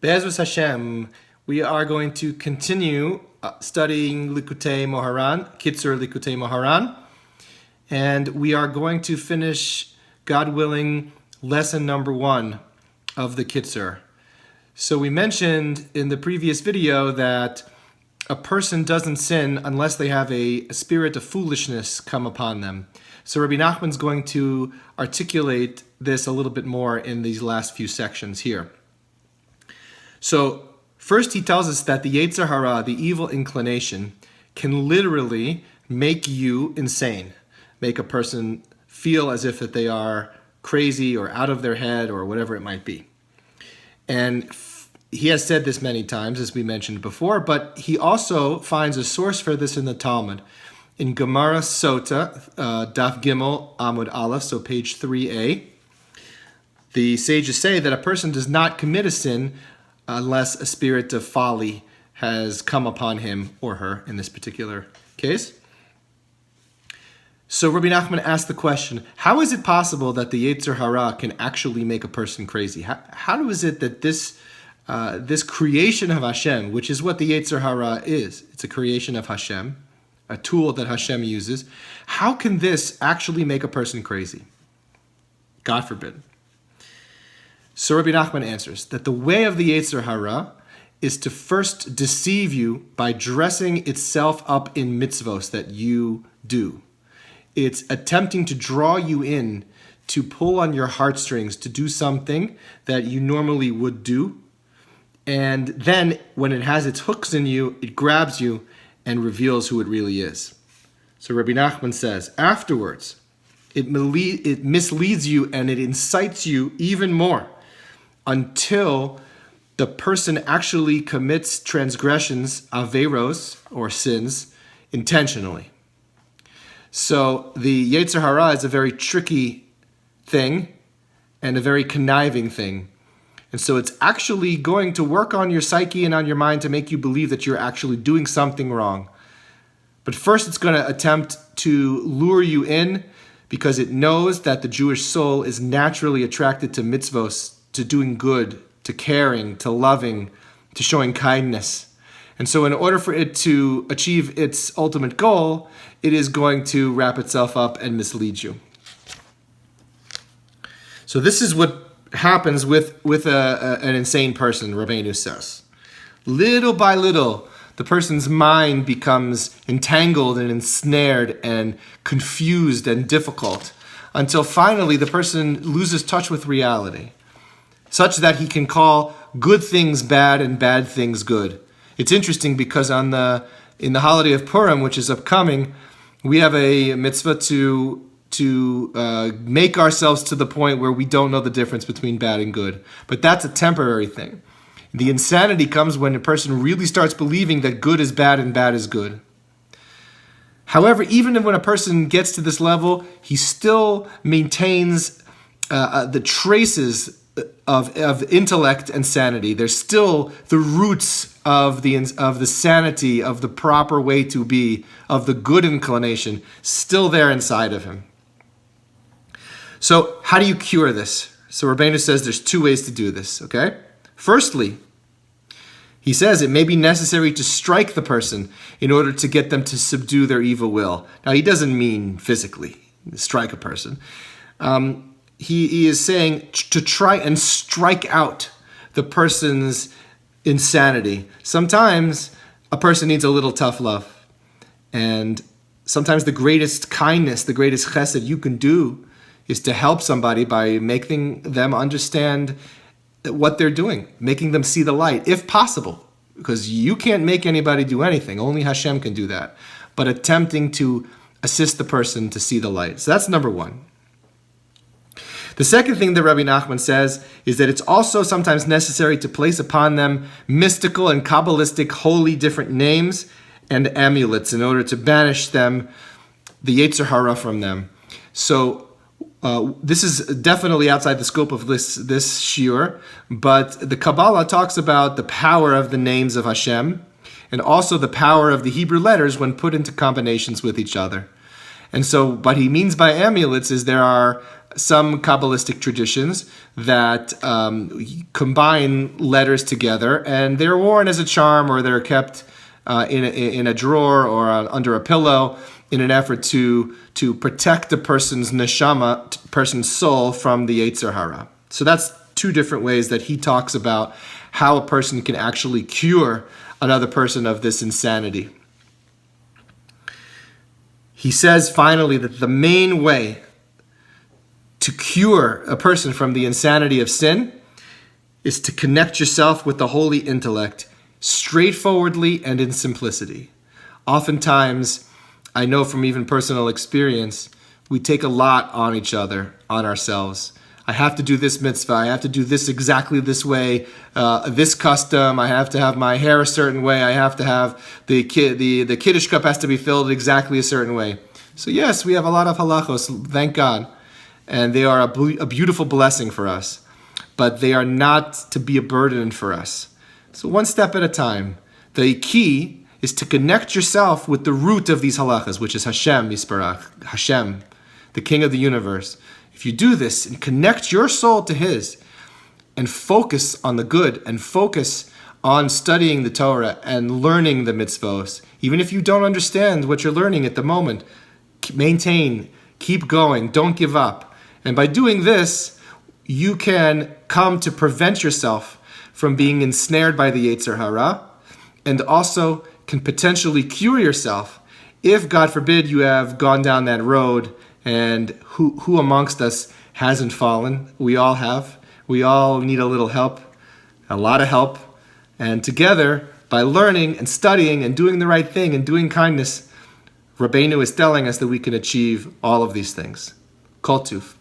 Be'ezus Hashem, we are going to continue studying Likutei Moharan, Kitzur Likutei Moharan, and we are going to finish, God willing, lesson number 1 of the Kitzur. So we mentioned in the previous video that a person doesn't sin unless they have a spirit of foolishness come upon them. So Rabbi Nachman's going to articulate this a little bit more in these last few sections here. So first he tells us that the Yetzer Hara, the evil inclination, can literally make you insane, make a person feel as if that they are crazy or out of their head or whatever it might be. And he has said this many times, as we mentioned before, but he also finds a source for this in the Talmud. In Gemara Sota, Daf Gimel Amud Aleph, so page 3a, the sages say that a person does not commit a sin unless a spirit of folly has come upon him or her in this particular case. So Rabbi Nachman asked the question, how is it possible that the Yetzer Hara can actually make a person crazy? How is it that this creation of Hashem, which is what the Yetzer Hara is, it's a creation of Hashem, a tool that Hashem uses, how can this actually make a person crazy? God forbid. So Rabbi Nachman answers that the way of the Yetzer Hara is to first deceive you by dressing itself up in mitzvos that you do. It's attempting to draw you in, to pull on your heartstrings, to do something that you normally would do. And then when it has its hooks in you, it grabs you and reveals who it really is. So Rabbi Nachman says, afterwards, it misleads you and it incites you even more until the person actually commits transgressions, averos, or sins, intentionally. So the Yetzer Hara is a very tricky thing and a very conniving thing. And so it's actually going to work on your psyche and on your mind to make you believe that you're actually doing something wrong. But first it's going to attempt to lure you in because it knows that the Jewish soul is naturally attracted to mitzvos, to doing good, to caring, to loving, to showing kindness. And so in order for it to achieve its ultimate goal, it is going to wrap itself up and mislead you. So this is what happens with an insane person, Rabbeinu says. Little by little, the person's mind becomes entangled and ensnared and confused and difficult until finally the person loses touch with reality, such that he can call good things bad and bad things good. It's interesting because in the holiday of Purim, which is upcoming, we have a mitzvah to make ourselves to the point where we don't know the difference between bad and good. But that's a temporary thing. The insanity comes when a person really starts believing that good is bad and bad is good. However, even when a person gets to this level, he still maintains the traces of intellect and sanity. There's still the roots of the sanity, of the proper way to be, of the good inclination, still there inside of him. So how do you cure this? So Rabbeinu says there's 2 ways to do this, okay? Firstly, he says it may be necessary to strike the person in order to get them to subdue their evil will. Now, he doesn't mean physically strike a person. He is saying to try and strike out the person's insanity. Sometimes a person needs a little tough love. And sometimes the greatest kindness, the greatest chesed you can do is to help somebody by making them understand what they're doing, making them see the light, if possible. Because you can't make anybody do anything. Only Hashem can do that. But attempting to assist the person to see the light. So that's number 1. The second thing that Rabbi Nachman says is that it's also sometimes necessary to place upon them mystical and Kabbalistic holy different names and amulets in order to banish them, the Yetzer Hara from them. So this is definitely outside the scope of this shiur, but the Kabbalah talks about the power of the names of Hashem and also the power of the Hebrew letters when put into combinations with each other. And so what he means by amulets is there are some Kabbalistic traditions that combine letters together, and they're worn as a charm, or they're kept in a drawer or under a pillow in an effort to protect the person's neshama, person's soul, from the Yetzer Hara. So that's two different ways that he talks about how a person can actually cure another person of this insanity. He says finally that the main way to cure a person from the insanity of sin is to connect yourself with the holy intellect straightforwardly and in simplicity. Oftentimes, I know from even personal experience, we take a lot on each other, on ourselves. I have to do this mitzvah, I have to do this exactly this way, this custom, I have to have my hair a certain way, I have to have the Kiddush cup has to be filled exactly a certain way. So yes, we have a lot of halachos, thank God, and they are a beautiful blessing for us, but they are not to be a burden for us. So one step at a time. The key is to connect yourself with the root of these halachas, which is Hashem Yisparach, Hashem, the King of the universe. If you do this and connect your soul to His and focus on the good and focus on studying the Torah and learning the mitzvos, even if you don't understand what you're learning at the moment, maintain, keep going, don't give up. And by doing this, you can come to prevent yourself from being ensnared by the Yetzer Hara, and also can potentially cure yourself if, God forbid, you have gone down that road. And who amongst us hasn't fallen? We all have. We all need a little help, a lot of help. And together, by learning and studying and doing the right thing and doing kindness, Rabbeinu is telling us that we can achieve all of these things. Kol Tuv.